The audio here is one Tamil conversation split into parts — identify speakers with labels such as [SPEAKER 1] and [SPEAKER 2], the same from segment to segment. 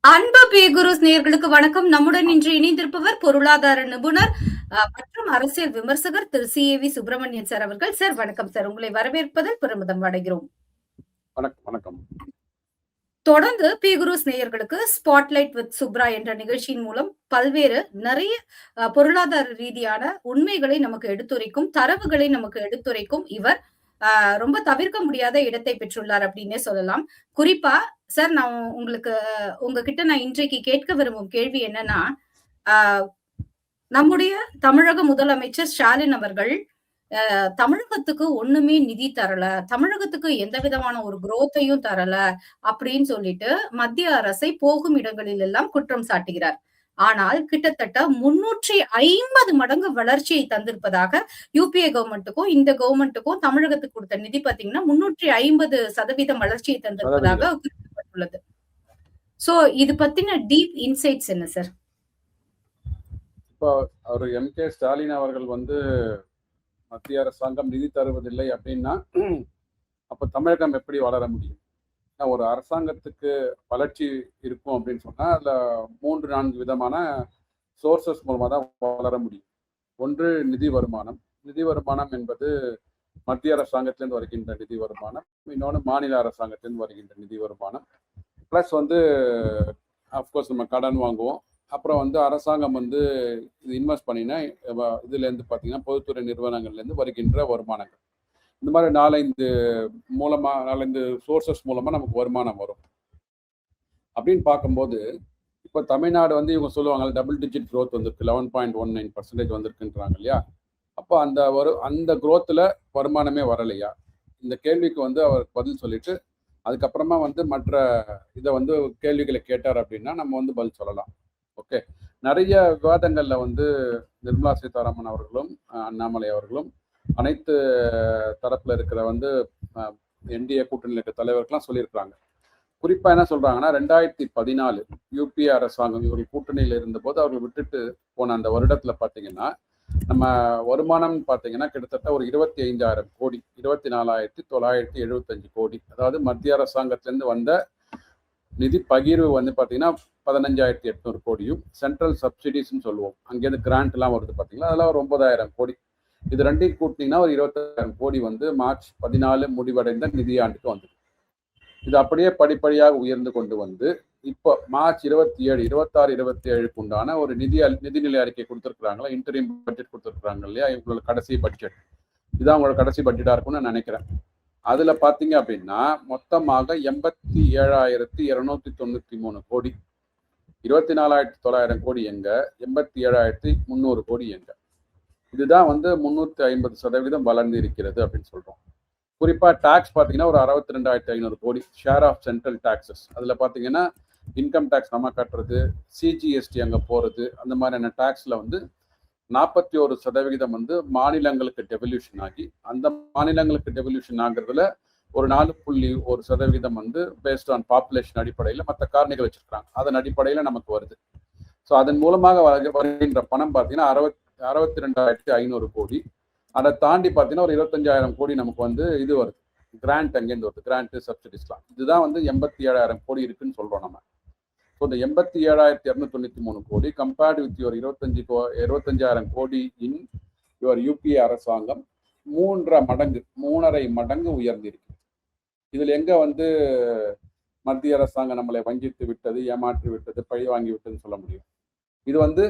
[SPEAKER 1] அன்பு பேகுருஸ் நேயர்களுக்கு வணக்கம். நம்முடன் இன்று இணைந்திருப்பவர் பொருளாதார நிபுணர் மற்றும் அரசியல் விமர்சகர் திரு CAV சுப்பிரமணியன் சார் அவர்கள். சார் வணக்கம் சார். உங்களை வரவேற்பதில் பெருமிதம் அடைகிறோம்.
[SPEAKER 2] வணக்கம்.
[SPEAKER 1] தொடர்ந்து பேகுருஸ் நேயர்களுக்கு ஸ்பாட்லைட் வித் சுப்ரா என்ற நிகழ்ச்சியின் மூலம் பல்வேறு நிறைய பொருளாதார ரீதியான உண்மைகளை நமக்கு எடுத்துரைக்கும், தரவுகளை நமக்கு எடுத்துரைக்கும் இவர் ரொம்ப தவிர்க்க முடியாத இடத்தை பெற்றுள்ளார் அப்படின்னே சொல்லலாம். குறிப்பா சார் நான் உங்ககிட்ட நான் இன்றைக்கு கேட்க விரும்பும் கேள்வி என்னன்னா, நம்முடைய தமிழக முதலமைச்சர் ஸ்டாலின் அவர்கள் தமிழகத்துக்கு ஒண்ணுமே நிதி தரல, தமிழகத்துக்கு எந்த விதமான ஒரு குரோத்தையும் தரல அப்படின்னு சொல்லிட்டு மத்திய அரசை போகும் இடங்களில் எல்லாம் குற்றம் சாட்டுகிறார். ஆனால் கிட்டத்தட்ட 350 மடங்கு வளர்ச்சியை தந்திருப்பதாக யுபிஏ கவர்மெண்ட்டுக்கும் இந்த கவர்மெண்ட்டுக்கும் தமிழகத்துக்கு கொடுத்த நிதி பாத்தீங்கன்னா 350% வளர்ச்சியை தந்திருப்பதாக குறிப்பிடப்பட்டுள்ளது. சோ இது பத்தின டீப் இன்சைட்ஸ் என்ன சார்?
[SPEAKER 2] இப்போ அவர் MK ஸ்டாலின் அவர்கள் வந்து மத்திய அரசாங்கம் நிதி தருவதில்லை அப்படின்னா அப்ப தமிழகம் எப்படி வளர முடியும்? ஒரு அரசாங்கத்துக்கு வளர்ச்சி இருக்கும் அப்படின்னு சொன்னா அதுல 3-4 விதமான சோர்சஸ் மூலமா தான் வளர முடியும். ஒன்று நிதி வருமானம். நிதி வருமானம் என்பது மத்திய அரசாங்கத்திலிருந்து வருகின்ற நிதி வருமானம், இன்னொன்று மாநில அரசாங்கத்திலிருந்து வருகின்ற நிதி வருமானம். பிளஸ் வந்து அஃப்கோர்ஸ் நம்ம கடன் வாங்குவோம். அப்புறம் வந்து அரசாங்கம் வந்து இது இன்வெஸ்ட் பண்ணினா இதுலேருந்து பார்த்தீங்கன்னா பொதுத்துறை நிறுவனங்கள்லேருந்து வருகின்ற வருமானங்கள். இந்த மாதிரி 4-5 சோர்சஸ் மூலமாக நமக்கு வருமானம் வரும். அப்படின்னு பார்க்கும்போது இப்போ தமிழ்நாடு வந்து இவங்க சொல்லுவாங்க டபுள் டிஜிட் க்ரோத் வந்திருக்கு, 11.19% வந்திருக்குன்றாங்க இல்லையா? அப்போ அந்த க்ரோத்தில் வருமானமே வரலையா? இந்த கேள்விக்கு வந்து அவர் பதில் சொல்லிட்டு அதுக்கப்புறமா வந்து மற்ற இதை வந்து கேள்விகளை கேட்டார் அப்படின்னா நம்ம வந்து பதில் சொல்லலாம். ஓகே, நிறைய விவாதங்கள்ல வந்து நிர்மலா சீதாராமன் அவர்களும் அண்ணாமலை அவர்களும் அனைத்து தரப்புல இருக்கிற வந்து NDA கூட்டணியில் இருக்கிற தலைவர்கள்லாம் சொல்லியிருக்கிறாங்க. குறிப்பா என்ன சொல்றாங்கன்னா 2014 யுபிஏ அரசாங்கம் இவர்கள் கூட்டணியில் இருந்தபோது அவர்கள் விட்டுட்டு போன அந்த வருடத்துல பாத்தீங்கன்னா நம்ம வருமானம் பார்த்தீங்கன்னா கிட்டத்தட்ட ஒரு 25,000 கோடி, 24,975 கோடி. அதாவது மத்திய அரசாங்கத்திலேருந்து வந்த நிதி பகிர்வு வந்து பார்த்தீங்கன்னா 15,800 கோடியும், சென்ட்ரல் சப்சிடிஸ்ன்னு சொல்லுவோம், அங்கேருந்து கிராண்ட் எல்லாம் வருது பார்த்தீங்களா, அதெல்லாம் ஒரு 9,000 கோடி. இது ரெண்டையும் கூட்டினீங்கன்னா ஒரு 20,000 கோடி வந்து மார்ச் 14 முடிவடைந்த நிதியாண்டுக்கு வந்தது. இது அப்படியே படிப்படியாக உயர்ந்து கொண்டு வந்து இப்போ மார்ச் 27, 26, 27க்கு உண்டான ஒரு நிதிநிலை அறிக்கை கொடுத்துருக்குறாங்களா, இன்டரிம் பட்ஜெட் கொடுத்துருக்குறாங்க இல்லையா, இவங்களோட கடைசி பட்ஜெட். இதுதான் அவங்களோட கடைசி பட்ஜெட்டாக இருக்கும்னு நான் நினைக்கிறேன். அதுல பாத்தீங்க அப்படின்னா மொத்தமாக 87,293 கோடி. 24,900 கோடி எங்க, 87,300 கோடி எங்க. இதுதான் வந்து 350% வளர்ந்து இருக்கிறது அப்படின்னு சொல்றோம். குறிப்பா டாக்ஸ் பாத்தீங்கன்னா ஒரு 62,500 கோடி ஷேர் ஆஃப் சென்ட்ரல் டாக்ஸஸ். அதுல பாத்தீங்கன்னா இன்கம் டாக்ஸ் நம்ம கட்டுறது, CGST அங்க போறது, அந்த மாதிரியான டாக்ஸ்ல வந்து 41% வந்து மாநிலங்களுக்கு டெவல்யூஷன் ஆகி, அந்த மாநிலங்களுக்கு டெவல்யூஷன் ஆகுறதுல ஒரு 4.1% வந்து பேஸ்ட் ஆன் பாப்புலேஷன் அடிப்படையில் மற்ற காரணிகள் வச்சிருக்காங்க, அதன் அடிப்படையில் நமக்கு வருது. ஸோ அதன் மூலமாக வருகின்ற பணம் பார்த்தீங்கன்னா 62,500 கோடி. அதை தாண்டி பார்த்தீங்கன்னா ஒரு 25,000 கோடி நமக்கு வந்து இது வருது, கிராண்ட் அங்கேருந்து வருது, கிராண்ட் சப்சிடிஸ்லாம். இதுதான் வந்து 87,000 கோடி இருக்குன்னு சொல்றோம் நம்ம. ஸோ இந்த 87,293 கோடி கம்பேர்ட் வித் யுவர் 25,000 கோடி இன் யுவர் யுபிஏ அரசாங்கம் 3.5 மடங்கு உயர்ந்திருக்கு. இதில் எங்க வந்து மத்திய அரசாங்கம் நம்மளை வஞ்சித்து விட்டது, ஏமாற்றி விட்டது, பழி வாங்கி விட்டதுன்னு சொல்ல முடியும்? இது வந்து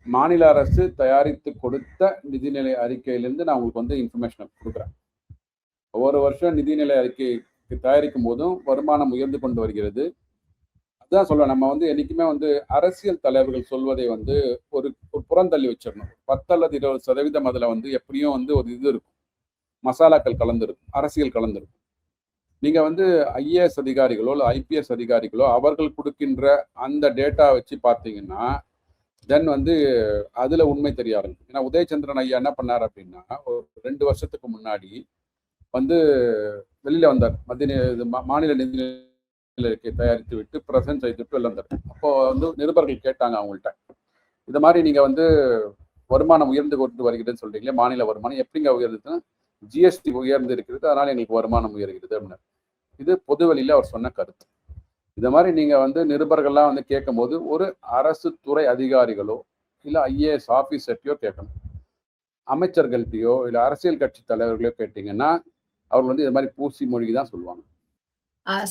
[SPEAKER 2] மாநில அரசு தயாரித்து கொடுத்த நிதிநிலை அறிக்கையிலிருந்து நான் உங்களுக்கு வந்து இன்ஃபர்மேஷன் கொடுக்குறேன். ஒவ்வொரு வருஷம் நிதிநிலை அறிக்கை தயாரிக்கும் போதும் வருமானம் உயர்ந்து கொண்டு வருகிறது. அதுதான் சொல்லுவேன், நம்ம வந்து என்னைக்குமே வந்து அரசியல் தலைவர்கள் சொல்வதை வந்து ஒரு புறந்தள்ளி வச்சிடணும். 10 அல்லது 20% அதுல வந்து எப்படியும் வந்து ஒரு இது இருக்கும், மசாலாக்கள் கலந்துருக்கும், அரசியல் கலந்துருக்கும். நீங்க வந்து IAS அதிகாரிகளோ இல்லை IPS அதிகாரிகளோ அவர்கள் கொடுக்கின்ற அந்த டேட்டா வச்சு பார்த்தீங்கன்னா தென் வந்து அதுல உண்மை தெரிய ஆரம்பிக்கும். ஏன்னா உதயச்சந்திரன் ஐயா என்ன பண்ணார் அப்படின்னா ஒரு 2 வருஷத்துக்கு முன்னாடி வந்து வெளியில வந்தார், மாநில நிதி தயாரித்து விட்டு பிரசன்ட் செய்துட்டு வெளில வந்தார். அப்போ வந்து நிருபர்கள் கேட்டாங்க அவங்கள்ட்ட, இது மாதிரி நீங்க வந்து வருமானம் உயர்ந்து கொண்டு வருகிறதுன்னு சொல்றீங்களே, மாநில வருமானம் எப்படிங்க உயர்ந்ததுன்னா GST உயர்ந்து இருக்கிறது, அதனால எங்களுக்கு வருமானம் உயர்கிறது அப்படின்னாரு. இது பொது வெளியில அவர் சொன்ன கருத்து. இந்த மாதிரி நீங்க வந்து நிருபர்கள்லாம் வந்து கேட்கும் போது ஒரு அரசு துறை அதிகாரிகளோ இல்ல ஐஏஎஸ் ஆபீசர்ட்டையோ கேட்கணும். அமைச்சர்கள்ட்டையோ இல்ல அரசியல் கட்சி தலைவர்களையோ கேட்டீங்கன்னா அவங்க வந்து இது மாதிரி பூசி மொழி தான் சொல்லுவாங்க.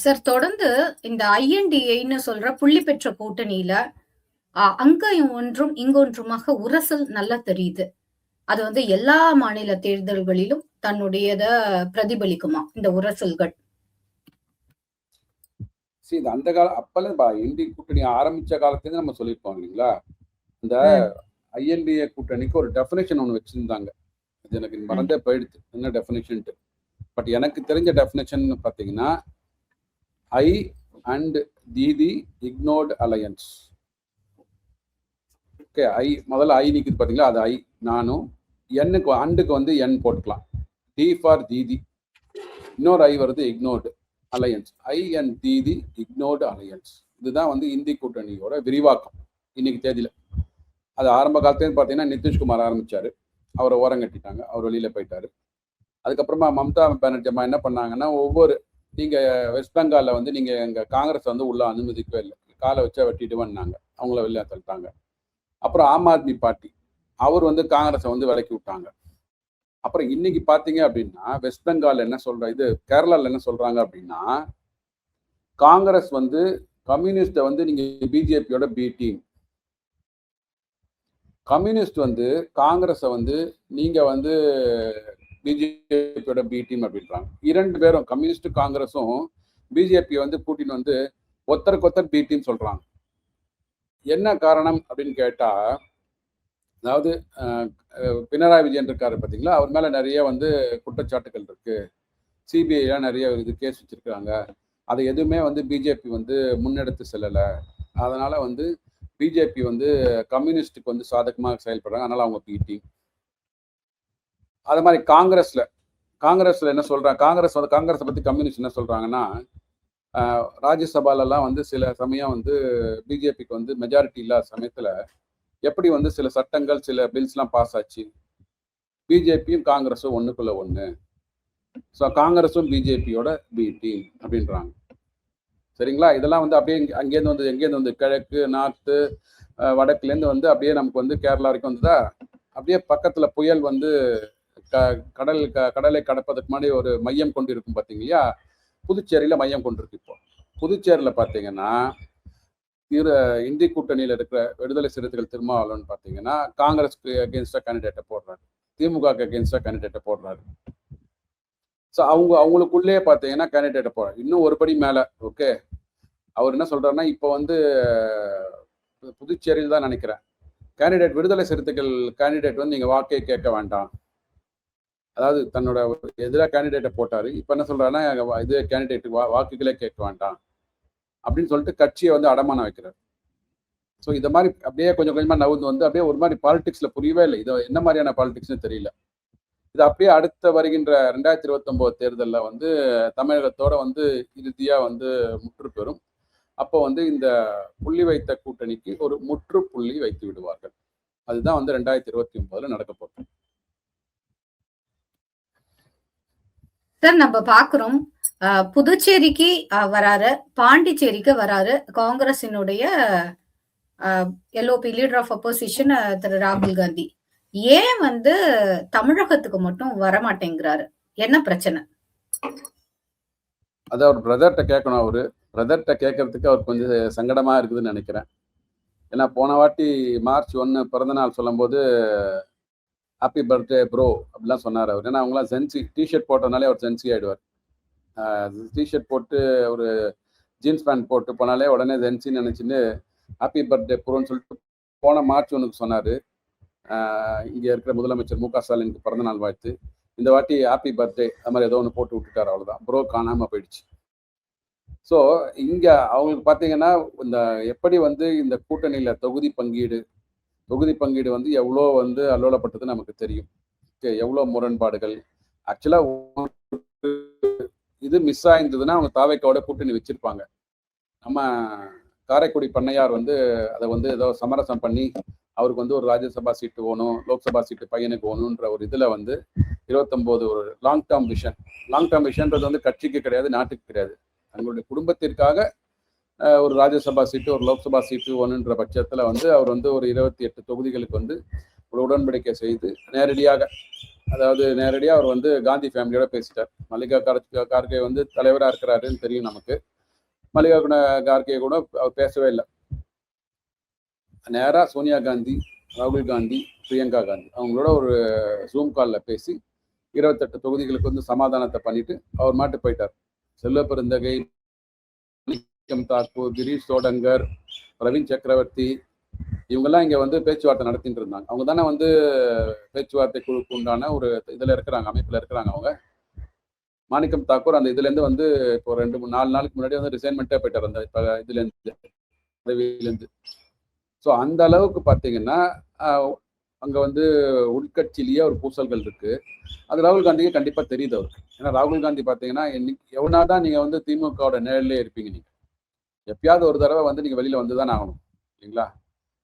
[SPEAKER 1] சார், தொடர்ந்து இந்த ஐஎன்டிஏன்னு சொல்ற புள்ளி பெற்ற கூட்டணியில அங்க ஒன்றும் இங்கொன்றுமாக உரசல் நல்லா தெரியுது. அது வந்து எல்லா மாநில தேர்தல்களிலும் தன்னுடையத பிரதிபலிக்குமா இந்த உரசல்கள்?
[SPEAKER 2] சரி, இது அந்த கால அப்பெல்லாம் இந்தி கூட்டணி ஆரம்பிச்ச காலத்துல நம்ம சொல்லியிருப்போம் இல்லைங்களா? இந்த ஐஎன்டிஏ கூட்டணிக்கு ஒரு டெஃபினேஷன் ஒன்று வச்சிருந்தாங்க. அது எனக்கு மறந்தே போயிடுச்சு என்ன டெஃபினேஷன்ட்டு. பட் எனக்கு தெரிஞ்ச டெஃபினேஷன் பார்த்தீங்கன்னா ஐ அண்ட் தீதி இக்னோர்டு அலையன்ஸ். ஓகே, ஐ முதல்ல ஐ நிற்குது பார்த்தீங்களா, அது ஐ. நானும் எண்ணுக்கு அண்டுக்கு வந்து என் போட்டுக்கலாம். டி ஃபார் தீதி, இன்னொரு ஐ வருது இக்னோர்டு அலையன்ஸ். ஐ அண்ட் தீதி இக்னோர்டு அலையன்ஸ். இதுதான் வந்து இந்தி கூட்டணியோட விரிவாக்கம் இன்னைக்கு தேதியில். அது ஆரம்ப காலத்துலேருந்து பார்த்தீங்கன்னா நிதிஷ்குமார் ஆரம்பிச்சாரு, அவரை ஓரம் கட்டிட்டாங்க, அவர் வெளியில போயிட்டாரு. அதுக்கப்புறமா மம்தா பானர்ஜி அம்மா என்ன பண்ணாங்கன்னா, ஒவ்வொரு நீங்க வெஸ்ட் பெங்காலில் வந்து நீங்க எங்க காங்கிரஸ் வந்து உள்ள அனுமதிக்கவே இல்லை, காலை வச்சா வெட்டிடுவேன்னாங்க, அவங்கள வெளியே தள்ளிட்டாங்க. அப்புறம் ஆம் ஆத்மி பார்ட்டி அவர் வந்து காங்கிரஸை வந்து விலக்கி விட்டாங்க. அப்புறம் இன்னைக்கு பார்த்தீங்க அப்படின்னா வெஸ்ட் பெங்கால் என்ன சொல்ற, இது கேரளாவில் என்ன சொல்றாங்க அப்படின்னா, காங்கிரஸ் வந்து கம்யூனிஸ்ட வந்து நீங்க பிஜேபியோட பி டீம், கம்யூனிஸ்ட் வந்து காங்கிரஸை வந்து நீங்க வந்து பிஜேபியோட பி டீம் அப்படின்றாங்க. இரண்டு பேரும் கம்யூனிஸ்ட் காங்கிரஸும் பிஜேபி வந்து கூட்டின்னு வந்து ஒத்தருக்கு ஒத்தர் பி டீம் சொல்றாங்க. என்ன காரணம் அப்படின்னு கேட்டா, அதாவது பினராயி விஜயன் இருக்காரு பார்த்தீங்களா, அவர் மேல நிறைய வந்து குற்றச்சாட்டுகள் இருக்கு, சிபிஐலாம் நிறைய இது கேஸ் வச்சிருக்காங்க, அதை எதுவுமே வந்து பிஜேபி வந்து முன்னெடுத்து செல்லலை, அதனால வந்து பிஜேபி வந்து கம்யூனிஸ்டுக்கு வந்து சாதகமாக செயல்படுறாங்க, அதனால அவங்க பி டீம். அது மாதிரி காங்கிரஸ்ல என்ன சொல்றாங்க, காங்கிரஸை பத்தி கம்யூனிஸ்ட் என்ன சொல்றாங்கன்னா, ராஜ்யசபாலெல்லாம் வந்து சில சமயம் வந்து பிஜேபிக்கு வந்து மெஜாரிட்டி இல்லாத சமயத்துல எப்படி வந்து சில சட்டங்கள் சில பில்ஸ்லாம் பாஸ் ஆச்சு, பிஜேபியும் காங்கிரஸும் ஒண்ணுக்குள்ள ஒண்ணு, ஸோ காங்கிரஸும் பிஜேபியோட பி டீம் அப்படின்றாங்க. சரிங்களா? இதெல்லாம் வந்து அப்படியே எங்கேருந்து வந்து கிழக்கு நார்த்து வடக்குலேருந்து வந்து அப்படியே நமக்கு வந்து கேரளா வரைக்கும் வந்ததா, அப்படியே பக்கத்துல புயல் வந்து கடலை கடப்பதற்கு முன்னாடி ஒரு மையம் கொண்டு இருக்கும் பார்த்தீங்களா, புதுச்சேரியில மையம் கொண்டிருக்கு. இப்போ புதுச்சேரியில பார்த்தீங்கன்னா இந்தி கூட்டணியில் இருக்கிற விடுதலை சிறுத்தைகள் திருமாவளவன் பார்த்தீங்கன்னா காங்கிரஸ்க்கு அகேன்ஸ்டா கேண்டிடேட்டை போடுறாரு, திமுகக்கு அகேன்ஸ்டா கேண்டிடேட்டை போடுறாரு. ஸோ அவங்களுக்குள்ளே பார்த்தீங்கன்னா கேண்டிடேட்டை போடுறாரு. இன்னும் ஒரு படி மேலே. ஓகே, அவர் என்ன சொல்றாருன்னா, இப்போ வந்து புதுச்சேரியில் தான் நினைக்கிறேன் கேண்டிடேட் விடுதலை சிறுத்தைகள் கேண்டிடேட் வந்து நீங்க வாக்கே கேட்க வேண்டாம், அதாவது தன்னோட எதிராக கேண்டிடேட்டை போட்டாரு, இப்போ என்ன சொல்றாருன்னா இது கேண்டிடேட் வாக்குகளே கேட்க வேண்டாம் அப்படின்னு சொல்லிட்டு கட்சியை வந்து அடமானம் வைக்கிறார். ஸோ இதை மாதிரி அப்படியே கொஞ்சம் கொஞ்சமா நவுந்து வந்து அப்படியே ஒரு மாதிரி பாலிடிக்ஸ்ல புரியவே இல்லை, இது என்ன மாதிரியான பாலிடிக்ஸ்னு தெரியல. இது அப்படியே அடுத்த வருகின்ற 2029 தேர்தலில் வந்து தமிழகத்தோட வந்து இறுதியா வந்து முற்று பெறும். அப்போ வந்து இந்த புள்ளி வைத்த கூட்டணிக்கு ஒரு முற்றுப்புள்ளி வைத்து விடுவார்கள். அதுதான் வந்து 2029 நடக்க போகுது.
[SPEAKER 1] சார், நம்ம பாக்குறோம் புதுச்சேரிக்கு வராரு, பாண்டிச்சேரிக்கு வராரு காங்கிரசினுடைய எல்ஓபி லீடர் ஆஃப் அப்போசிஷன் திரு ராகுல் காந்தி. ஏன் வந்து தமிழகத்துக்கு மட்டும் வரமாட்டேங்கிறாரு, என்ன பிரச்சனை?
[SPEAKER 2] அது அவர் பிரதர்கிட்ட கேட்கணும். அவரு பிரதர்கிட்ட கேட்கறதுக்கு அவர் கொஞ்சம் சங்கடமா இருக்குதுன்னு நினைக்கிறேன். ஏன்னா போன வாட்டி மார்ச் 1 பிறந்தநாள் சொல்லும் போது ஹாப்பி பர்த்டே ப்ரோ அப்படிலாம் சொன்னார் அவர். ஏன்னா அவங்களாம் சென்சி டிஷர்ட் போட்டதுனாலே அவர் சென்சி ஆயிடுவார். டிஷர்ட் போட்டு ஒரு ஜீன்ஸ் பேண்ட் போட்டு போனாலே உடனே சென்சின்னு நினைச்சுன்னு ஹாப்பி பர்த்டே ப்ரோன்னு சொல்லிட்டு போன மார்ச் 1 சொன்னார். இங்கே இருக்கிற முதலமைச்சர் மு.க. ஸ்டாலினுக்கு பிறந்தநாள் வாழ்த்து. இந்த வாட்டி ஹாப்பி பர்த்டே அது மாதிரி ஏதோ ஒன்று போட்டு விட்டுட்டார், அவ்வளோதான். ப்ரோ காணாமல் போயிடுச்சு. ஸோ இங்கே அவங்களுக்கு பார்த்தீங்கன்னா இந்த எப்படி வந்து இந்த கூட்டணியில் தொகுதி பங்கீடு வந்து எவ்வளோ வந்து அல்லோலப்பட்டது நமக்கு தெரியும். எவ்வளோ முரண்பாடுகள். ஆக்சுவலாக இது மிஸ் ஆயிருந்ததுன்னா அவங்க தாவேக்காவோட கூட்டணி வச்சிருப்பாங்க. நம்ம காரைக்குடி பண்ணையார் வந்து அதை வந்து ஏதோ சமரசம் பண்ணி அவருக்கு வந்து ஒரு ராஜ்யசபா சீட்டு வேணும், லோக்சபா சீட்டு பையனுக்கு வேணுன்ற ஒரு இதில் வந்து 29 ஒரு லாங் டேர்ம் விஷன்ன்றது வந்து கட்சிக்கு கிடையாது, நாட்டுக்கு கிடையாது, தங்களுடைய குடும்பத்திற்காக ஒரு ராஜ்யசபா சீட்டு ஒரு லோக்சபா சீட்டு ஒன்றுன்ற பட்சத்தில் வந்து அவர் வந்து ஒரு 28 தொகுதிகளுக்கு வந்து ஒரு உடன்படிக்கை செய்து நேரடியாக, அதாவது நேரடியாக அவர் வந்து காந்தி ஃபேமிலியோட பேசிட்டார். மல்லிகா கார்கே வந்து தலைவராக இருக்கிறாருன்னு தெரியும் நமக்கு. மல்லிகா கார்கே கூட அவர் பேசவே இல்லை. நேராக சோனியா காந்தி, ராகுல் காந்தி, பிரியங்கா காந்தி அவங்களோட ஒரு ஜூம் காலில் பேசி 28 தொகுதிகளுக்கு வந்து சமாதானத்தை பண்ணிட்டு அவர் மாட்டு போயிட்டார். செல்வ பெருந்தகை, தாக்கூர், கிரீஷ் சோடங்கர், பிரவீன் சக்கரவர்த்தி இவங்கெல்லாம் இங்கே வந்து பேச்சுவார்த்தை நடத்திட்டு இருந்தாங்க. அவங்க தானே வந்து பேச்சுவார்த்தை குழுக்கு உண்டான ஒரு இதில் இருக்கிறாங்க, அமைப்பில் இருக்கிறாங்க. அவங்க மாணிக்கம் தாக்கூர் அந்த இதுலேருந்து வந்து இப்போ 2-4 நாளுக்கு முன்னாடி வந்து ரிசைன்மெண்ட்டே போயிட்டார் அந்த இப்போ இதுலேருந்து, பதவியிலேருந்து. ஸோ அந்த அளவுக்கு பார்த்தீங்கன்னா அங்கே வந்து உள்கட்சியிலேயே ஒரு பூசல்கள் இருக்குது. அது ராகுல் காந்திக்கு கண்டிப்பாக தெரியுது அவருக்கு. ஏன்னா ராகுல் காந்தி பார்த்தீங்கன்னா எவனா தான் நீங்கள் வந்து திமுகவோட நிழல்லே இருப்பீங்க. நீங்கள் எப்பயாவது ஒரு தடவை வந்து நீங்கள் வெளியில் வந்து தான் ஆகணும் இல்லைங்களா?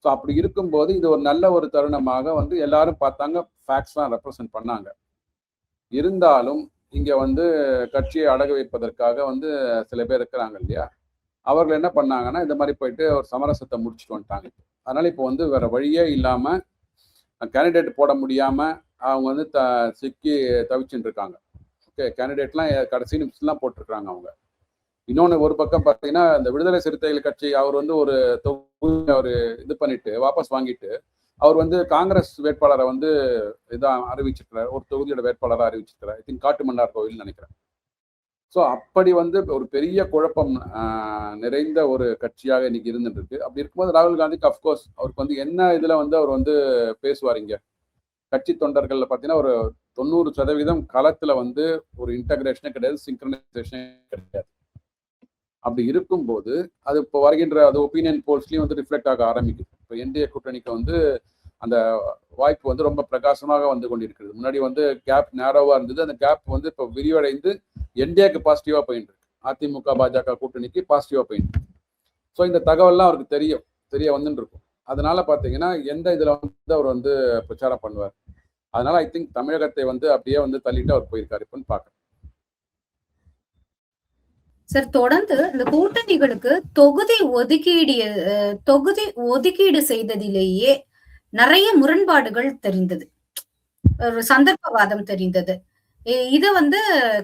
[SPEAKER 2] ஸோ அப்படி இருக்கும்போது இது ஒரு நல்ல ஒரு தருணமாக வந்து எல்லாரும் பார்த்தாங்க, ஃபேக்ட்ஸ்லாம் ரெப்ரசன்ட் பண்ணாங்க. இருந்தாலும் இங்கே வந்து கட்சியை அடகு வைப்பதற்காக வந்து சில பேர் இருக்கிறாங்க இல்லையா, அவர்கள் என்ன பண்ணாங்கன்னா இந்த மாதிரி போயிட்டு ஒரு சமரசத்தை முடிச்சுட்டு வந்துட்டாங்க. அதனால இப்போ வந்து வேற வழியே இல்லாமல் கேண்டிடேட் போட முடியாமல் அவங்க வந்து சிக்கி தவிச்சுட்டு இருக்காங்க. ஓகே, கேண்டிடேட்லாம் கடைசி நிமிஷத்துலாம் போட்டிருக்கிறாங்க அவங்க. இன்னொன்று ஒரு பக்கம் பார்த்தீங்கன்னா இந்த விடுதலை சிறுத்தைகள் கட்சி அவர் வந்து ஒரு தொகுதி அவர் இது பண்ணிட்டு வாபஸ் வாங்கிட்டு அவர் வந்து காங்கிரஸ் வேட்பாளரை வந்து இதான் அறிவிச்சிருக்கிறார், ஒரு தொகுதியோட வேட்பாளராக அறிவிச்சிருக்கிறார். ஐ திங்க் காட்டுமன்னார் கோவில் நினைக்கிறேன். ஸோ அப்படி வந்து ஒரு பெரிய குழப்பம் நிறைந்த ஒரு கட்சியாக இன்னைக்கு இருந்துட்டு இருக்கு. அப்படி இருக்கும்போது ராகுல் காந்திக்கு அஃப்கோர்ஸ் அவருக்கு வந்து என்ன இதில் வந்து அவர் வந்து பேசுவார். இங்கே கட்சி தொண்டர்களில் பார்த்தீங்கன்னா ஒரு 90% களத்தில் வந்து ஒரு இன்டகிரேஷனே கிடையாது, சிங்க்ரனைசேஷனே கிடையாது. அப்படி இருக்கும்போது அது இப்போ வருகின்ற அது ஒப்பீனியன் போல்ஸ்லையும் வந்து ரிஃப்ளெக்ட் ஆக ஆரம்பிக்குது. இப்போ என்டிஏ கூட்டணிக்கு வந்து அந்த வாய்ப்பு வந்து ரொம்ப பிரகாசமாக வந்து கொண்டிருக்கிறது. முன்னாடி வந்து கேப் நேரோவாக இருந்தது, அந்த கேப் வந்து இப்போ விரிவடைந்து என்டிஏக்கு பாசிட்டிவாக போயிட்டு இருக்கு, அதிமுக பாஜக கூட்டணிக்கு பாசிட்டிவாக போயிட்டு இருக்கு. ஸோ இந்த தகவல்லாம் அவருக்கு தெரிய வந்துட்டு இருக்கும். அதனால பார்த்தீங்கன்னா எந்த இதில் வந்து அவர் வந்து பிரச்சாரம் பண்ணுவார். அதனால ஐ திங்க் தமிழகத்தை வந்து அப்படியே வந்து தள்ளிட்டு அவர் போயிருக்காரு இப்போன்னு பார்க்குறேன்.
[SPEAKER 1] சார், தொடர்ந்து இந்த கூட்டணிகளுக்கு தொகுதி ஒதுக்கீடு செய்ததிலேயே நிறைய முரண்பாடுகள் தெரிந்தது, ஒரு சந்தர்ப்பவாதம் தெரிந்தது. இத வந்து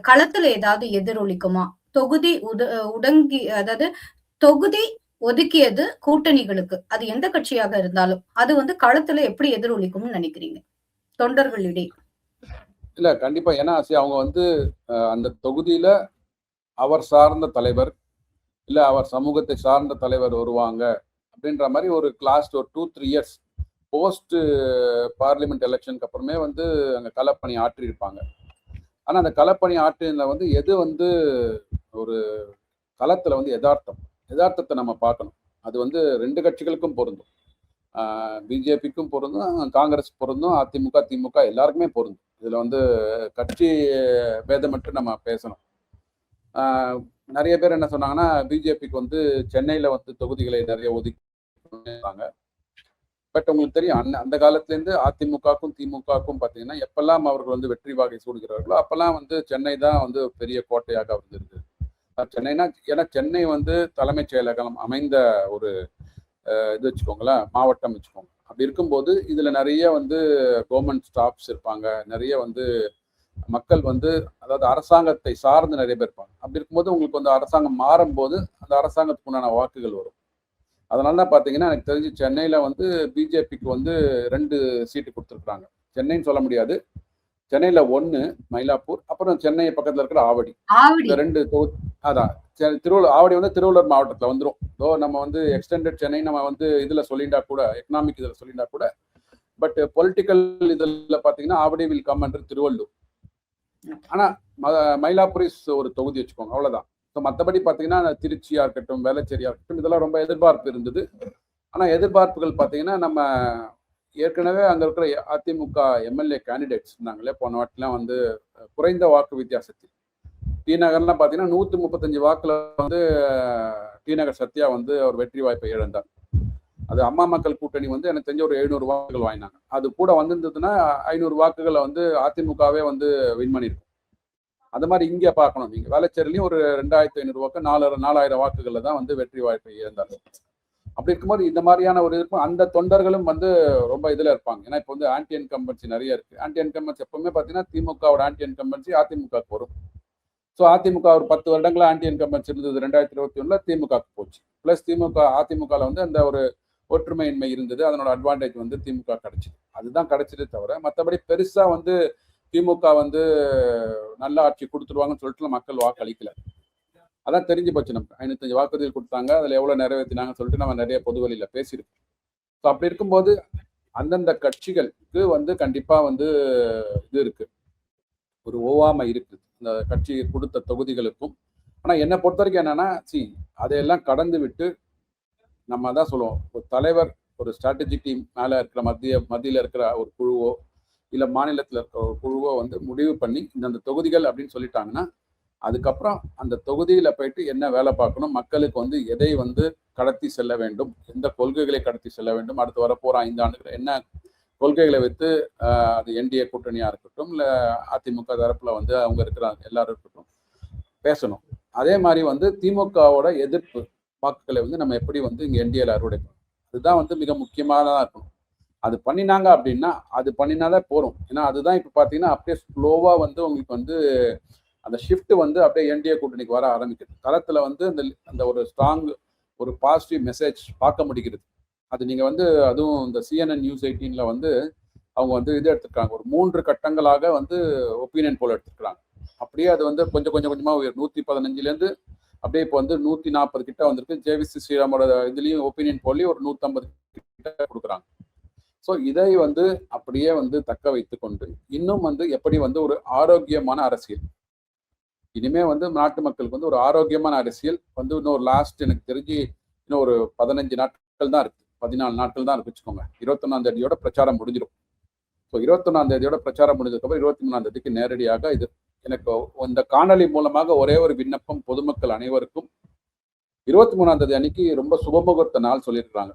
[SPEAKER 1] களத்துல ஏதாவது எதிரொலிக்குமா? அதாவது தொகுதி ஒதுக்கியது கூட்டணிகளுக்கு, அது எந்த கட்சியாக இருந்தாலும் அது வந்து களத்துல எப்படி எதிரொலிக்கும்னு நினைக்கிறீங்க தொண்டர்களிடையே?
[SPEAKER 2] இல்ல கண்டிப்பா. ஏன்னா அவங்க வந்து அந்த தொகுதியில அவர் சார்ந்த தலைவர் இல்ல அவர் சமூகத்தை சார்ந்த தலைவர் வருவாங்க அப்படின்ற மாதிரி ஒரு லாஸ்ட் ஒரு 2-3 இயர்ஸ் போஸ்ட் பார்லிமெண்ட் எலெக்ஷனுக்கு அப்புறமே வந்து அங்கே களப்பணி ஆற்றியிருப்பாங்க. ஆனால் அந்த களப்பணி ஆற்றின வந்து எது வந்து ஒரு களத்தில் வந்து யதார்த்தத்தை நம்ம பார்க்கணும். அது வந்து 2 கட்சிகளுக்கும் பொருந்தும், பிஜேபிக்கும் பொருந்தும், காங்கிரஸ் பொருந்தும், அதிமுக திமுக எல்லாருக்குமே பொருந்தும். இதில் வந்து கட்சி பேதமற்று நம்ம பேசணும். நிறைய பேர் என்ன சொன்னாங்கன்னா பிஜேபிக்கு வந்து சென்னையில் வந்து தொகுதிகளை நிறைய ஒதுக்கிட்டாங்க. பட் உங்களுக்கு தெரியும் அந்த காலத்துலேருந்து அதிமுகக்கும் திமுகக்கும் பார்த்தீங்கன்னா எப்பெல்லாம் அவர்கள் வந்து வெற்றி வாகை சூடுகிறார்களோ அப்பெல்லாம் வந்து சென்னை தான் வந்து பெரிய கோட்டையாக இருந்திருக்கு. சென்னைனா ஏன்னா சென்னை வந்து தலைமைச் செயலகம் அமைந்த ஒரு இது வச்சுக்கோங்களேன், மாவட்டம் வச்சுக்கோங்க. அப்படி இருக்கும்போது இதில் நிறைய வந்து கவர்மெண்ட் ஸ்டாஃப்ஸ் இருப்பாங்க, நிறைய வந்து மக்கள் வந்து அதாவது அரசாங்கத்தை சார்ந்து நிறைய பேர் இருப்பாங்க. அப்படி இருக்கும்போது உங்களுக்கு வந்து அரசாங்கம் மாறும்போது அந்த அரசாங்கத்துக்கு உண்டான வாக்குகள் வரும். அதனால தான் பார்த்தீங்கன்னா எனக்கு தெரிஞ்சு சென்னையில் வந்து பிஜேபிக்கு வந்து 2 சீட்டு கொடுத்துருக்குறாங்க. சென்னைன்னு சொல்ல முடியாது, சென்னையில் 1 மயிலாப்பூர், அப்புறம் சென்னை பக்கத்தில் இருக்கிற ஆவடி. இந்த 2 அதான் திருவள்ளூர். ஆவடி வந்து திருவள்ளூர் மாவட்டத்தில் வந்துடும். நம்ம வந்து எக்ஸ்டெண்டட் சென்னை நம்ம வந்து இதில் சொல்லிண்டா கூட, எக்கனாமிக் இதில் சொல்லிண்டா கூட, பட் பொலிட்டிக்கல் இதில் பார்த்தீங்கன்னா ஆவடி வில் கம் என்று திருவள்ளூர். ஆனால் மயிலாப்பூர் ஒரு தொகுதி வச்சுக்கோங்க, அவ்வளோதான். ஸோ மற்றபடி பார்த்தீங்கன்னா திருச்சியா இருக்கட்டும், வேளச்சேரியா இருக்கட்டும், இதெல்லாம் ரொம்ப எதிர்பார்ப்பு இருந்தது. ஆனால் எதிர்பார்ப்புகள் பார்த்தீங்கன்னா நம்ம ஏற்கனவே அங்கே இருக்கிற அதிமுக எம்எல்ஏ கேண்டிடேட்ஸ் இருந்தாங்களே போன வாட்டிலாம் வந்து குறைந்த வாக்கு வித்தியாசத்தில் டி நகர்லாம் பார்த்தீங்கன்னா 135 வாக்குல வந்து டி நகர் சத்யா வந்து அவர் வெற்றி வாய்ப்பை இழந்தார். அது அம்மா மக்கள் கூட்டணி வந்து எனக்கு தெரிஞ்ச ஒரு 700 வாக்குகள் வாங்கினாங்க. அது கூட வந்திருந்ததுன்னா 500 வாக்குகளை வந்து அதிமுகவே வந்து வின் பண்ணியிருக்கும். அந்த மாதிரி இங்கே பார்க்கணும். நீங்க வேளச்சேரிலையும் ஒரு 2500 வாக்கு 4000 வாக்குகள்ல தான் வந்து வெற்றி வாய்ப்பை இழந்தார். அப்படி இருக்கும்போது இந்த மாதிரியான ஒரு இருக்கும். அந்த தொண்டர்களும் வந்து ரொம்ப இதுல இருப்பாங்க. ஏன்னா இப்போ வந்து ஆன்டி இன்கம்பன்சி நிறைய இருக்கு. ஆன்டி இன்கம்பன்சி எப்பவுமே பார்த்தீங்கன்னா திமுகவோட ஆன்டி இன்கம்பன்சி அதிமுகவுக்கு வரும். ஸோ அதிமுக ஒரு 10 வருடங்களா ஆன்டி இன்கம்பன்சி இருந்தது. 2021 திமுகவுக்கு போச்சு. பிளஸ் அதிமுகவில் வந்து அந்த ஒரு ஒற்றுமையின்மை இருந்தது. அதனோட அட்வான்டேஜ் வந்து திமுக கிடைச்சிது. அதுதான் கிடைச்சதே தவிர மற்றபடி பெருசா வந்து திமுக வந்து நல்ல ஆட்சி கொடுத்துருவாங்கன்னு சொல்லிட்டு மக்கள் வாக்களிக்கல. அதான் தெரிஞ்சு போச்சு. நமக்கு 505 வாக்குறுதிகள் கொடுத்தாங்க, அதில் எவ்வளோ நிறைவேற்றினாங்கன்னு சொல்லிட்டு நம்ம நிறைய பொதுவெளியில் பேசியிருக்கோம். ஸோ அப்படி இருக்கும்போது அந்தந்த கட்சிகளுக்கு வந்து கண்டிப்பா வந்து இது இருக்கு, ஒரு ஓவாமை இருக்கு இந்த கட்சி கொடுத்த தொகுதிகளுக்கும். ஆனால் என்னை பொறுத்த வரைக்கும் என்னன்னா, அதையெல்லாம் கடந்து விட்டு நம்ம தான் சொல்லுவோம், ஒரு தலைவர் ஒரு ஸ்ட்ராட்டஜி டீம் மேலே இருக்கிற மத்தியில் இருக்கிற ஒரு குழுவோ இல்லை மாநிலத்தில் இருக்கிற ஒரு குழுவோ வந்து முடிவு பண்ணி இந்த தொகுதிகள் அப்படின்னு சொல்லிட்டாங்கன்னா, அதுக்கப்புறம் அந்த தொகுதியில போயிட்டு என்ன வேலை பார்க்கணும், மக்களுக்கு வந்து எதை வந்து கடத்தி செல்ல வேண்டும், எந்த கொள்கைகளை கடத்தி செல்ல வேண்டும், அடுத்து வரப்போற 5 ஆண்டுகள் என்ன கொள்கைகளை வைத்து அது என்டிஏ கூட்டணியா இருக்கட்டும் இல்லை அதிமுக தரப்புல வந்து அவங்க இருக்கிற எல்லாரும் இருக்கட்டும் பேசணும். அதே மாதிரி வந்து திமுகவோட எதிர்ப்பு வாக்குகளை வந்து நம்ம எப்படி வந்து இங்க என்டிஏல அறுவடை பண்ணணும், அதுதான் வந்து மிக முக்கியமானதா இருக்கணும். அது பண்ணினாங்க அப்படின்னா அது பண்ணினாதான் போறோம். ஏன்னா அதுதான் இப்ப பாத்தீங்கன்னா அப்படியே ஸ்லோவா வந்து உங்களுக்கு வந்து அந்த ஷிஃப்ட் வந்து அப்படியே என்டிஏ கூட்டணிக்கு வர ஆரம்பிக்குது. களத்துல வந்து அந்த ஒரு ஸ்ட்ராங் ஒரு பாசிட்டிவ் மெசேஜ் பார்க்க முடிகிறது. அது நீங்க வந்து அதுவும் இந்த CNN News 18ல வந்து அவங்க வந்து இது எடுத்துருக்காங்க, ஒரு 3 கட்டங்களாக வந்து ஒப்பீனியன் போல் எடுத்துருக்காங்க. அப்படியே அது வந்து கொஞ்சம் கொஞ்சமா 115லேருந்து அப்படியே இப்போ வந்து 140 கிட்ட வந்திருக்கு. ஜேவிசி ஸ்ரீராமோட இதுலயும் ஒப்பீனியன் போலி ஒரு 150 கிட்ட கொடுக்குறாங்க. ஸோ இதை வந்து அப்படியே வந்து தக்க வைத்து கொண்டு இன்னும் வந்து எப்படி வந்து ஒரு ஆரோக்கியமான அரசியல், இனிமே வந்து நாட்டு மக்களுக்கு வந்து ஒரு ஆரோக்கியமான அரசியல் வந்து இன்னும் ஒரு லாஸ்ட் எனக்கு தெரிஞ்சு இன்னும் ஒரு 15 நாட்கள் தான் இருக்கு, 14 நாட்கள் தான் இருக்கு வச்சுக்கோங்க. 21ஆம் தேதியோட பிரச்சாரம் முடிஞ்சிடும். ஸோ 21ஆம் தேதியோட பிரச்சாரம் முடிஞ்சதுக்கப்புறம் 23ஆம் தேதிக்கு நேரடியாக இது எனக்கு இந்த காணொலி மூலமாக ஒரே ஒரு விண்ணப்பம் பொதுமக்கள் அனைவருக்கும். 23ஆம் தேதி அன்னைக்கு ரொம்ப சுபமுகூர்த்த நாள் சொல்லியிருக்கிறாங்க.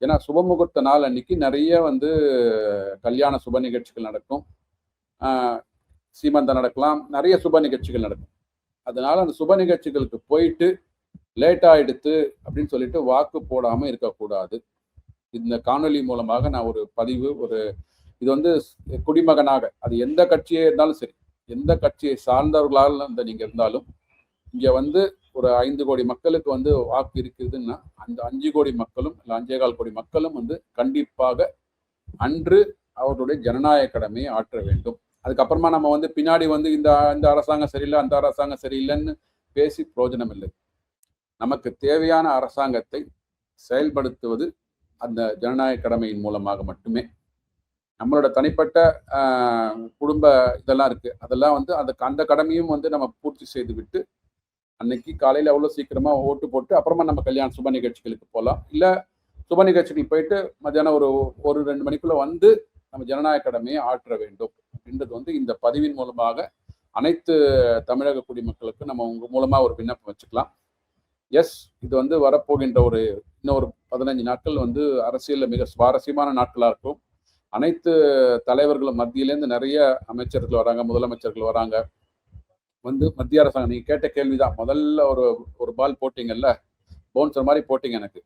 [SPEAKER 2] ஏன்னா சுபமுகூர்த்த நாள் அன்னைக்கு நிறைய வந்து கல்யாண சுப நிகழ்ச்சிகள் நடக்கும், சீமந்தம் நடக்கலாம், நிறைய சுப நிகழ்ச்சிகள் நடக்கும். அதனால அந்த சுப நிகழ்ச்சிகளுக்கு போயிட்டு லேட் ஆயிடுத்து அப்படின்னு சொல்லிட்டு வாக்கு போடாம இருக்கக்கூடாது. இந்த காணொலி மூலமாக நான் ஒரு பதிவு, ஒரு இது வந்து குடிமகனாக அது எந்த கட்சியே இருந்தாலும் சரி, எந்த கட்சியை சார்ந்தவர்களால் நீங்க இருந்தாலும் இங்க வந்து ஒரு 5 கோடி மக்களுக்கு வந்து வாக்கு இருக்குதுன்னா அந்த 5 கோடி மக்களும் இல்லை 5.25 கோடி மக்களும் வந்து கண்டிப்பாக அன்று அவர்களுடைய ஜனநாயக கடமையை ஆற்ற வேண்டும். அதுக்கப்புறமா நம்ம வந்து பின்னாடி வந்து இந்த அரசாங்கம் சரியில்லை, அந்த அரசாங்கம் சரியில்லைன்னு பேசி பிரயோஜனம் இல்லை. நமக்கு தேவையான அரசாங்கத்தை செயல்படுத்துவது அந்த ஜனநாயக கடமையின் மூலமாக மட்டுமே. நம்மளோட தனிப்பட்ட குடும்ப இதெல்லாம் இருக்கு, அதெல்லாம் வந்து அந்த கடமையும் வந்து நம்ம பூர்த்தி செய்து விட்டு அன்னைக்கு காலையில் அவ்வளோ சீக்கிரமா ஓட்டு போட்டு அப்புறமா நம்ம கல்யாண சுப நிகழ்ச்சிகளுக்கு போகலாம். இல்லை சுப நிகழ்ச்சிகள் போயிட்டு மத்தியானம் ஒரு 2 மணிக்குள்ள வந்து நம்ம ஜனநாயக கடமையை ஆற்ற வேண்டும் அப்படின்றது வந்து இந்த பதிவின் மூலமாக அனைத்து தமிழக குடிமக்களுக்கு நம்ம உங்க மூலமா ஒரு விண்ணப்பம் வச்சுக்கலாம். எஸ், இது வந்து வரப்போகின்ற இன்னொரு 15 நாட்கள் வந்து அரசியலில் மிக சுவாரஸ்யமான நாட்களா இருக்கும். அனைத்து தலைவர்களும் மத்தியிலேருந்து நிறைய அமைச்சர்கள் வராங்க, முதலமைச்சர்கள் வராங்க. வந்து மத்திய அரசாங்கம் நீங்க கேட்ட கேள்விதான், முதல்ல ஒரு பால் போட்டிங்கல்ல, பவுன்சர் மாதிரி போட்டிங்க. எனக்கு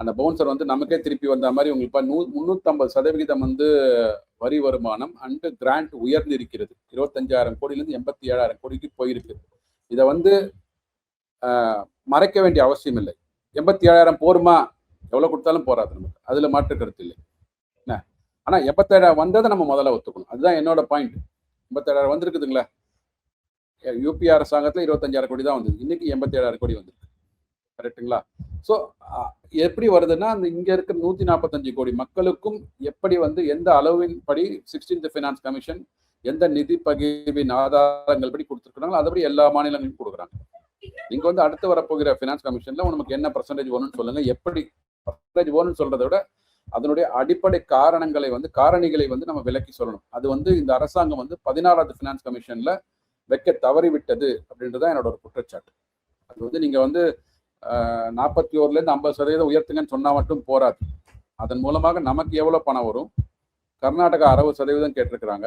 [SPEAKER 2] அந்த பவுன்சர் வந்து நமக்கே திருப்பி வந்த மாதிரி உங்களுக்கு 350% வந்து வரி வருமானம் அண்டு கிராண்ட் உயர்ந்து இருக்கிறது. 25,000 கோடியிலிருந்து 87,000 கோடிக்கு போயிருக்கு. இதை வந்து மறைக்க வேண்டிய அவசியம் இல்லை. 87,000 போருமா, எவ்வளவு கொடுத்தாலும் போறாது நமக்கு, அதுல மாற்று கருத்து இல்லை. என்ன ஆனா 87,000 வந்ததை நம்ம முதல்ல ஒத்துக்கணும். அதுதான் என்னோட பாயிண்ட். 87,000 வந்திருக்குதுங்களா? யூபி அரசாங்கத்துல 25,000 கோடி தான் வந்தது, இன்னைக்கு 87,000 கோடி வந்திருக்கு. கரெக்டுங்களா? ஸோ எப்படி வருதுன்னா அந்த இங்க இருக்கிற 145 கோடி மக்களுக்கும் எப்படி வந்து எந்த அளவின் படி 16th ஃபைனான்ஸ் கமிஷன் எந்த நிதி பகிர்வின் ஆதாரங்கள் படி கொடுத்துருக்காங்களோ அதுபடி எல்லா மாநிலங்களும் கொடுக்குறாங்க. நீங்க வந்து அடுத்து வரப்போகிற ஃபைனான்ஸ் கமிஷன்ல நமக்கு என்ன பர்சன்டேஜ் வேணும்னு சொல்லுங்க. எப்படி பர்சன்டேஜ் வேணும்னு சொல்றதை விட அதனுடைய அடிப்படை காரணிகளை வந்து நம்ம விலக்கி சொல்லணும். அது வந்து இந்த அரசாங்கம் வந்து 16வது ஃபைனான்ஸ் கமிஷன்ல வைக்க தவறிவிட்டது அப்படின்றதான் என்னோட ஒரு குற்றச்சாட்டு. அது வந்து நீங்க வந்து 41லேருந்து 50% உயர்த்துங்கன்னு சொன்னா மட்டும் போராது. அதன் மூலமாக நமக்கு எவ்வளவு பணம் வரும்? கர்நாடகா 60% கேட்டிருக்கிறாங்க,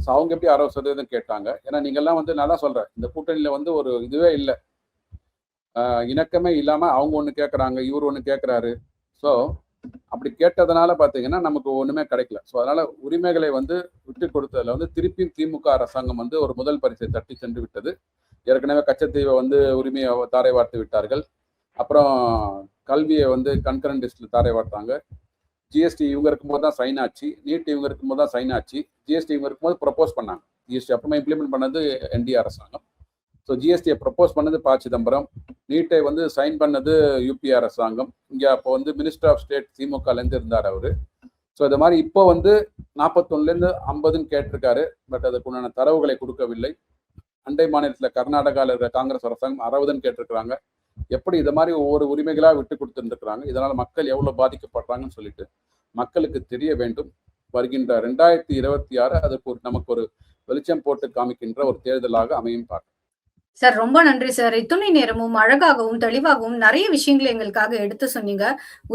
[SPEAKER 2] ஸோ அவங்க எப்படி 60% கேட்டாங்க? ஏன்னா நீங்கள்லாம் வந்து நான் தான் சொல்றேன், இந்த கூட்டணியில வந்து ஒரு இதுவே இல்லை, இணக்கமே இல்லாம அவங்க ஒண்ணு கேட்கறாங்க, இவர் ஒண்ணு கேட்கிறாரு. ஸோ அப்படி கேட்டதுனால பாத்தீங்கன்னா நமக்கு ஒண்ணுமே கிடைக்கல. ஸோ அதனால உரிமைகளை வந்து விட்டு கொடுத்ததுல வந்து திருப்பியும் திமுக அரசாங்கம் வந்து ஒரு முதல் பரிசை தட்டி சென்று விட்டது. ஏற்கனவே கச்சத்தீவை வந்து உரிமையை தாரை வார்த்து விட்டார்கள். அப்புறம் கல்வியை வந்து கன்கரண்ட் லிஸ்ட்ல தாரை வார்த்தாங்க. ஜிஎஸ்டி இவங்க இருக்கும்போது தான் சைன் ஆச்சு, நீட் இவங்க இருக்கும்போது தான் சைன் ஆச்சு, ஜிஎஸ்டி இவங்க இருக்கும்போது ப்ரப்போஸ் பண்ணாங்க. ஜிஎஸ்டி அப்புறமா இம்ப்ளிமெண்ட் பண்ணது என்டிஏ அரசாங்கம். ஸோ ஜிஎஸ்டியை ப்ரப்போஸ் பண்ணது ப. சிதம்பரம், நீட்டை வந்து சைன் பண்ணது யூபிஏ அரசாங்கம். இங்கே அப்போ வந்து மினிஸ்டர் ஆஃப் ஸ்டேட் திமுகலேருந்து இருந்தார் அவரு. ஸோ இது மாதிரி இப்போ வந்து 41லேருந்து 50ன்னு கேட்டிருக்காரு. பட் அதுக்குண்டான தரவுகளை கொடுக்கவில்லை. அண்டை மாநிலத்தில் கர்நாடகாவில் இருக்கிற காங்கிரஸ் அரசாங்கம் 60ன்னு கேட்டிருக்கிறாங்க. எப்படி இதை மாதிரி ஒவ்வொரு உரிமைகளாக விட்டு கொடுத்துருந்துருக்குறாங்க, இதனால் மக்கள் எவ்வளோ பாதிக்கப்படுறாங்கன்னு சொல்லிட்டு மக்களுக்கு தெரிய வேண்டும். வருகின்ற 2026 அதுக்கு நமக்கு ஒரு வெளிச்சம் போட்டு காமிக்கின்ற ஒரு தேர்தலாக அமையும் பார்க்க.
[SPEAKER 1] சார் ரொம்ப நன்றி சார். இத்துணை நேரமும் அழகாகவும் தெளிவாகவும் நிறைய விஷயங்களை எங்களுக்காக எடுத்து சொன்னீங்க.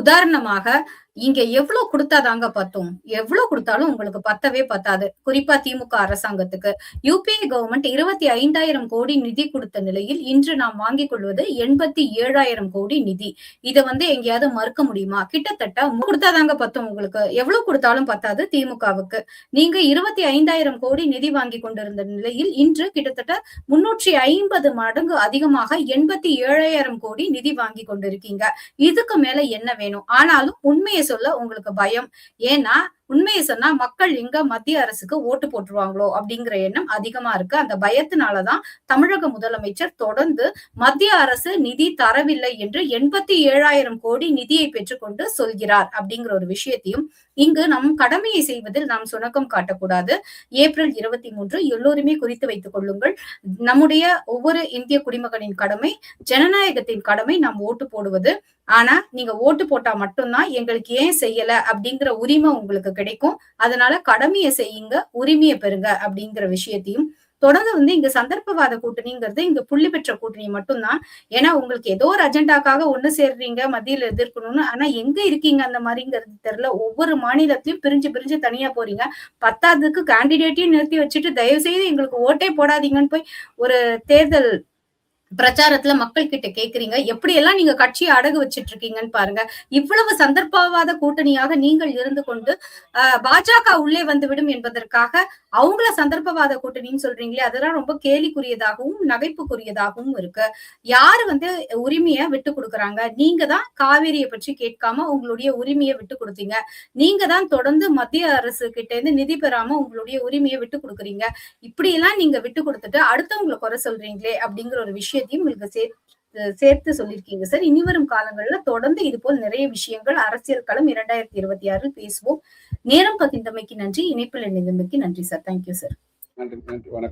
[SPEAKER 1] உதாரணமாக இங்க எவ்வளவு கொடுத்தாதாங்க பத்தும், எவ்வளவு கொடுத்தாலும் உங்களுக்கு பத்தவே பத்தாது. குறிப்பா திமுக அரசாங்கத்துக்கு யூபிஏ கவர்மெண்ட் 25,000 கோடி நிதி கொடுத்த நிலையில் இன்று நாம் வாங்கிக் கொள்வது 87,000 கோடி நிதி. இதை வந்து எங்கேயாவது மறுக்க முடியுமா? கிட்டத்தட்ட கொடுத்தாதாங்க பத்தும், உங்களுக்கு எவ்வளவு கொடுத்தாலும் பத்தாது திமுகவுக்கு. நீங்க 25,000 கோடி நிதி வாங்கி கொண்டிருந்த நிலையில் இன்று கிட்டத்தட்ட 350 மடங்கு அதிகமாக 87,000 கோடி நிதி வாங்கி கொண்டிருக்கீங்க. இதுக்கு மேல என்ன வேணும்? ஆனாலும் உண்மையை சொல்ல உங்களுக்கு பயம். ஏன்னா உண்மையை சொன்னா மக்கள் எங்க மத்திய அரசுக்கு ஓட்டு போட்டுருவாங்களோ அப்படிங்கிற எண்ணம் அதிகமா இருக்கு. அந்த பயத்தினாலதான் தமிழக முதலமைச்சர் தொடர்ந்து மத்திய அரசு நிதி தரவில்லை என்று 87,000 கோடி நிதியை பெற்றுக்கொண்டு சொல்கிறார் அப்படிங்கிற ஒரு விஷயத்தையும், இங்கு நம் கடமையை செய்வதில் நாம் சுணக்கம் காட்டக்கூடாது. ஏப்ரல் 23 எல்லோருமே குறித்து வைத்துக் கொள்ளுங்கள். நம்முடைய ஒவ்வொரு இந்திய குடிமகனின் கடமை, ஜனநாயகத்தின் கடமை நாம் ஓட்டு போடுவது. ஆனா நீங்க ஓட்டு போட்டா மட்டும்தான் எங்களுக்கு ஏன் செய்யல அப்படிங்கிற உரிமை உங்களுக்கு கிடைக்கும். அதனால கடமையை செய்யுங்க, உரிமையை பெறுங்க அப்படிங்கிற விஷயத்தையும் தொடர்ந்து வந்து இங்க சந்தர்ப்பவாத கூட்டணிங்கிறது இங்க புள்ளி பெற்ற கூட்டணி மட்டும்தான். ஏன்னா உங்களுக்கு ஏதோ ஒரு அஜெண்டாக்காக ஒண்ணு சேர்றீங்க, மத்தியில எதிர்க்கணும்னு. ஆனா எங்க இருக்கீங்க அந்த மாதிரிங்கிறது தெரியல. ஒவ்வொரு மாநிலத்திலயும் பிரிஞ்சு பிரிஞ்சு தனியா போறீங்க. பத்தாவதுக்கு கேண்டிடேட்டையும் நிறுத்தி வச்சுட்டு தயவு செய்து எங்களுக்கு ஓட்டே போடாதீங்கன்னு போய் ஒரு தேர்தல் பிரச்சாரத்துல மக்கள் கிட்ட கேக்குறீங்க. எப்படி எல்லாம் நீங்க கட்சியை அடகு வச்சிட்டு இருக்கீங்கன்னு பாருங்க. இவ்வளவு சந்தர்ப்பவாத கூட்டணியாக நீங்கள் இருந்து கொண்டு பாஜக உள்ளே வந்துவிடும் என்பதற்காக அவங்கள சந்தர்ப்பவாத கூட்டணின்னு சொல்றீங்களே, அதெல்லாம் ரொம்ப கேலிக்குரியதாகவும் நகைப்புக்குரியதாகவும் இருக்கு. யாரு வந்து உரிமையை விட்டு கொடுக்குறாங்க? நீங்க தான் காவேரியை பற்றி கேட்காம உங்களுடைய உரிமையை விட்டு கொடுத்தீங்க. நீங்க தான் தொடர்ந்து மத்திய அரசு கிட்ட இருந்து நிதி பெறாம உங்களுடைய உரிமையை விட்டு கொடுக்குறீங்க. இப்படி எல்லாம் நீங்க விட்டு கொடுத்துட்டு அடுத்தவங்களை குறை சொல்றீங்களே அப்படிங்கிற ஒரு விஷயத்தையும் உங்களுக்கு சேர்த்து சொல்லியிருக்கீங்க சார். இனி வரும் காலங்கள்ல தொடர்ந்து இது போல் நிறைய விஷயங்கள் அரசியல் களம் 2026 பேசுவோம். நேரம் பகிர்ந்தமைக்கு நன்றி. இணைப்பில் இணைந்தமைக்கு நன்றி சார். Thank you sir.
[SPEAKER 2] நன்றி, நன்றி, வணக்கம்.